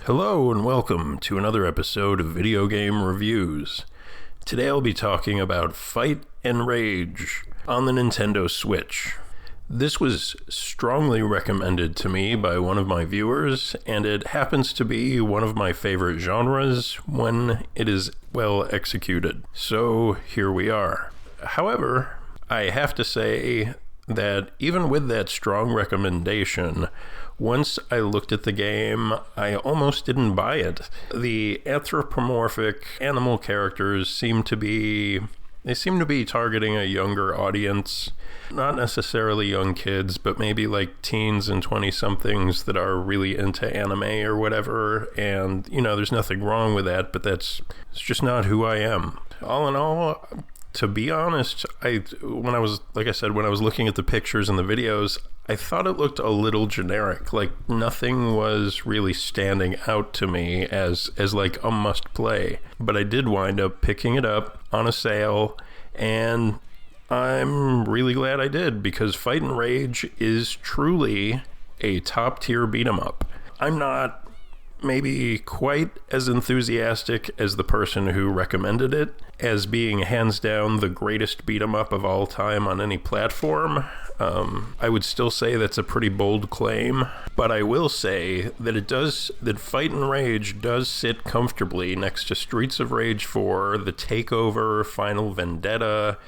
Hello and welcome to another episode of Video Game Reviews. Today I'll be talking about Fight and Rage on the Nintendo Switch. This was strongly recommended to me by one of my viewers, and it happens to be one of my favorite genres when it is well executed. So here we are. However, I have to say that even with that strong recommendation, once I looked at the game, I almost didn't buy it. The anthropomorphic animal characters seem to be targeting a younger audience. Not necessarily young kids, but maybe like teens and 20-somethings that are really into anime or whatever. And, there's nothing wrong with that, but it's just not who I am. All in all, to be honest, when I was looking at the pictures and the videos, I thought it looked a little generic. Like nothing was really standing out to me as like a must play. But I did wind up picking it up on a sale, and I'm really glad I did, because Fight and Rage is truly a top tier beat 'em up. I'm not maybe quite as enthusiastic as the person who recommended it as being hands down the greatest beat 'em up of all time on any platform. I would still say that's a pretty bold claim, but I will say that Fight and Rage does sit comfortably next to Streets of Rage 4, The Takeover, Final Vendetta,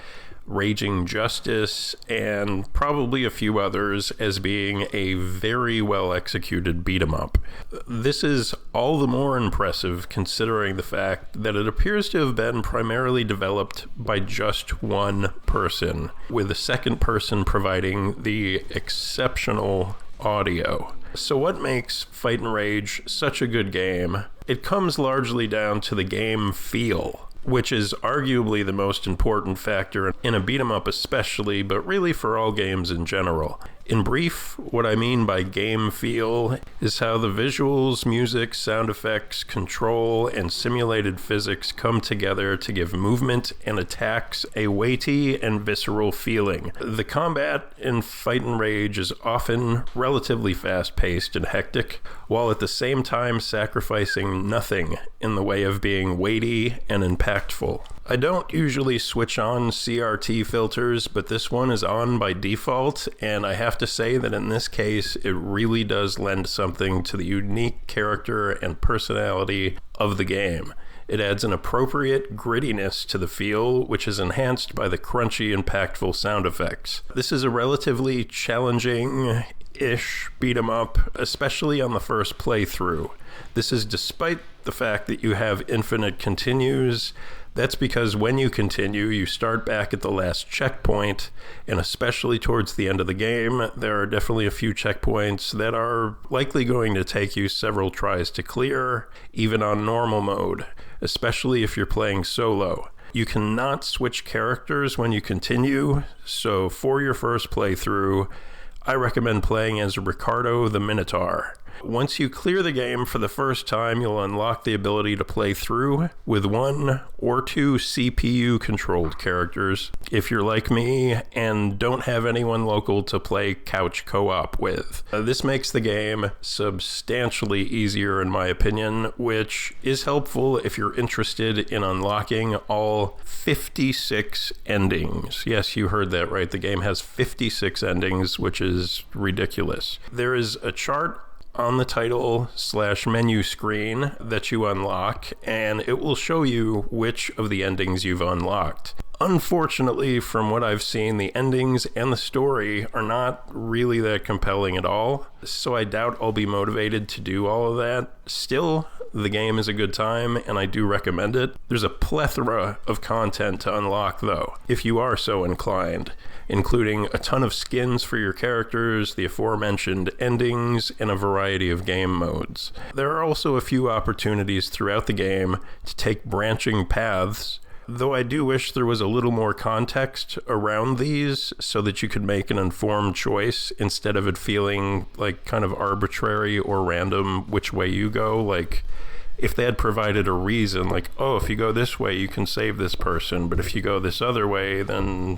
Raging Justice, and probably a few others as being a very well executed beat 'em up. This is all the more impressive considering the fact that it appears to have been primarily developed by just one person, with the second person providing the exceptional audio. So what makes Fight and Rage such a good game? It comes largely down to the game feel, which is arguably the most important factor in a beat 'em up especially, but really for all games in general. In brief, what I mean by game feel is how the visuals, music, sound effects, control, and simulated physics come together to give movement and attacks a weighty and visceral feeling. The combat in Fight and Rage is often relatively fast-paced and hectic, while at the same time sacrificing nothing in the way of being weighty and impactful. I don't usually switch on CRT filters, but this one is on by default, and I have to say that in this case, it really does lend something to the unique character and personality of the game. It adds an appropriate grittiness to the feel, which is enhanced by the crunchy, impactful sound effects. This is a relatively challenging-ish beat 'em up, especially on the first playthrough. This is despite the fact that you have infinite continues. That's because when you continue, you start back at the last checkpoint, and especially towards the end of the game, there are definitely a few checkpoints that are likely going to take you several tries to clear, even on normal mode, especially if you're playing solo. You cannot switch characters when you continue, so for your first playthrough, I recommend playing as Ricardo the Minotaur. Once you clear the game for the first time, you'll unlock the ability to play through with one or two CPU-controlled characters if you're like me and don't have anyone local to play couch co-op with. This makes the game substantially easier in my opinion, which is helpful if you're interested in unlocking all 56 endings. Yes, you heard that right. The game has 56 endings, which is ridiculous. There is a chart on the title/menu screen that you unlock, and it will show you which of the endings you've unlocked. Unfortunately, from what I've seen, the endings and the story are not really that compelling at all, so I doubt I'll be motivated to do all of that. Still, the game is a good time, and I do recommend it. There's a plethora of content to unlock, though, if you are so inclined, including a ton of skins for your characters, the aforementioned endings, and a variety of game modes. There are also a few opportunities throughout the game to take branching paths, though I do wish there was a little more context around these so that you could make an informed choice instead of it feeling like kind of arbitrary or random which way you go. Like, if they had provided a reason, like, oh, if you go this way, you can save this person, but if you go this other way, then,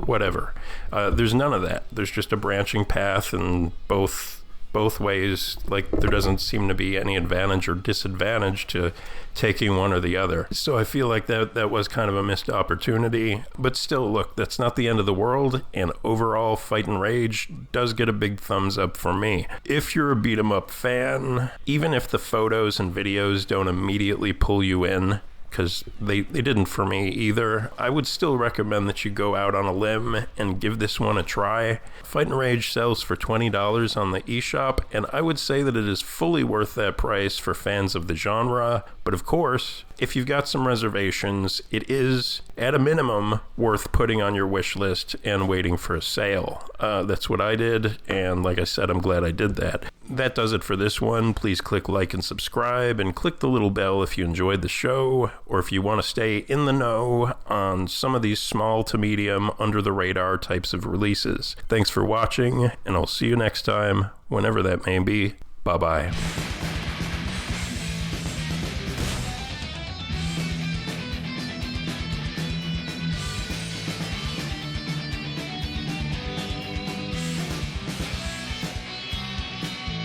whatever. There's none of that. There's just a branching path, and both both ways. Like, there doesn't seem to be any advantage or disadvantage to taking one or the other. So I feel like that was kind of a missed opportunity. But still, look, that's not the end of the world, and overall, Fight and Rage does get a big thumbs up for me. If you're a beat 'em up fan, even if the photos and videos don't immediately pull you in, because they didn't for me either, I would still recommend that you go out on a limb and give this one a try. Fight and Rage sells for $20 on the eShop, and I would say that it is fully worth that price for fans of the genre. But of course, if you've got some reservations, it is, at a minimum, worth putting on your wish list and waiting for a sale. That's what I did, and like I said, I'm glad I did that. That does it for this one. Please click like and subscribe, and click the little bell if you enjoyed the show, or if you want to stay in the know on some of these small to medium, under-the-radar types of releases. Thanks for watching, and I'll see you next time, whenever that may be. Bye-bye.